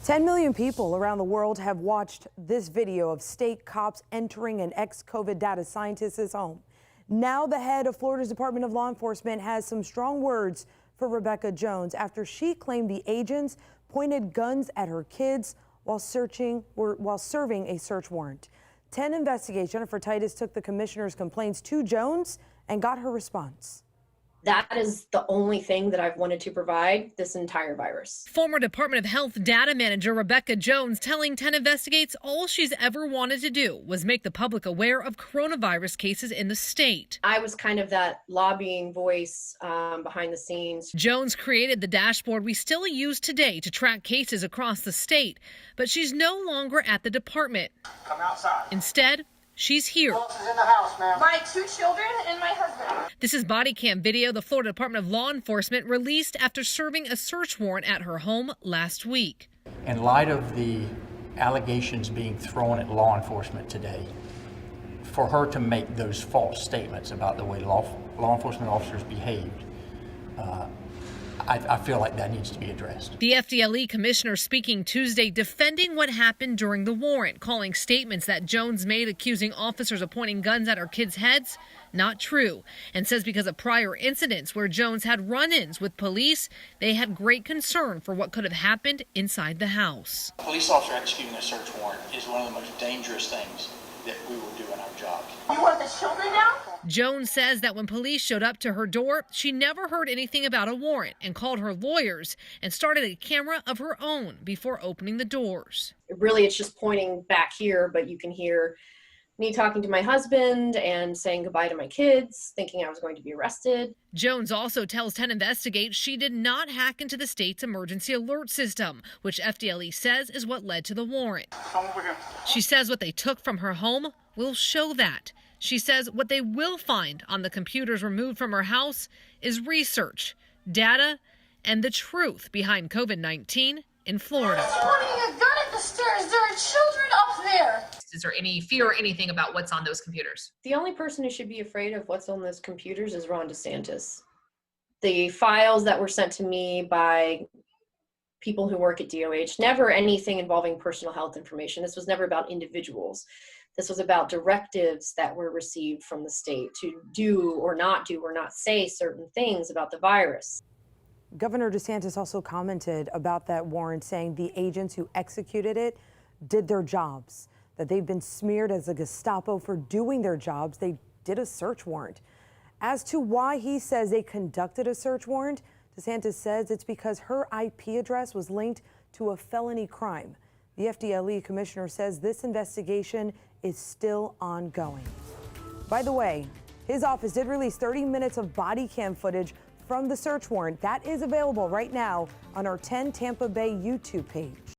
10 million people around the world have watched this video of state cops entering an ex-COVID data scientist's home. Now the head of Florida's Department of Law Enforcement has some strong words for Rebekah Jones after she claimed the agents pointed guns at her kids while serving a search warrant. 10 Investigates Jennifer Titus took the commissioner's complaints to Jones and got her response. That is the only thing that I've wanted to provide this entire virus. Former Department of Health data manager Rebekah Jones telling 10 Investigates all she's ever wanted to do was make the public aware of coronavirus cases in the state. I was kind of that lobbying voice behind the scenes. Jones created the dashboard we still use today to track cases across the state, but she's no longer at the department. Come outside. Instead, she's here. Who else is in the house, ma'am? My 2 children and my husband. This is body cam video the Florida Department of Law Enforcement released after serving a search warrant at her home last week. In light of the allegations being thrown at law enforcement today, for her to make those false statements about the way law enforcement officers behaved, I feel like that needs to be addressed. The FDLE commissioner speaking Tuesday defending what happened during the warrant, calling statements that Jones made accusing officers of pointing guns at her kids' heads not true, and says because of prior incidents where Jones had run-ins with police, they had great concern for what could have happened inside the house. A police officer executing a search warrant is one of the most dangerous things that we will do in our job. You want the children now? Jones says that when police showed up to her door, she never heard anything about a warrant and called her lawyers and started a camera of her own before opening the doors. Really, it's just pointing back here, but you can hear me talking to my husband and saying goodbye to my kids, thinking I was going to be arrested. Jones also tells 10 Investigates she did not hack into the state's emergency alert system, which FDLE says is what led to the warrant. Come over here. She says what they took from her home will show that. She says what they will find on the computers removed from her house is research, data, and the truth behind COVID-19 in Florida. He's pointing a gun at the stairs. There are children up there. Is there any fear or anything about what's on those computers? The only person who should be afraid of what's on those computers is Ron DeSantis. The files that were sent to me by people who work at DOH, never anything involving personal health information. This was never about individuals. This was about directives that were received from the state to do or not say certain things about the virus. Governor DeSantis also commented about that warrant, saying the agents who executed it did their jobs, that they've been smeared as a Gestapo for doing their jobs. They did a search warrant. As to why he says they conducted a search warrant, DeSantis says it's because her IP address was linked to a felony crime. The FDLE commissioner says this investigation is still ongoing. By the way, his office did release 30 minutes of body cam footage from the search warrant. That is available right now on our 10 Tampa Bay YouTube page.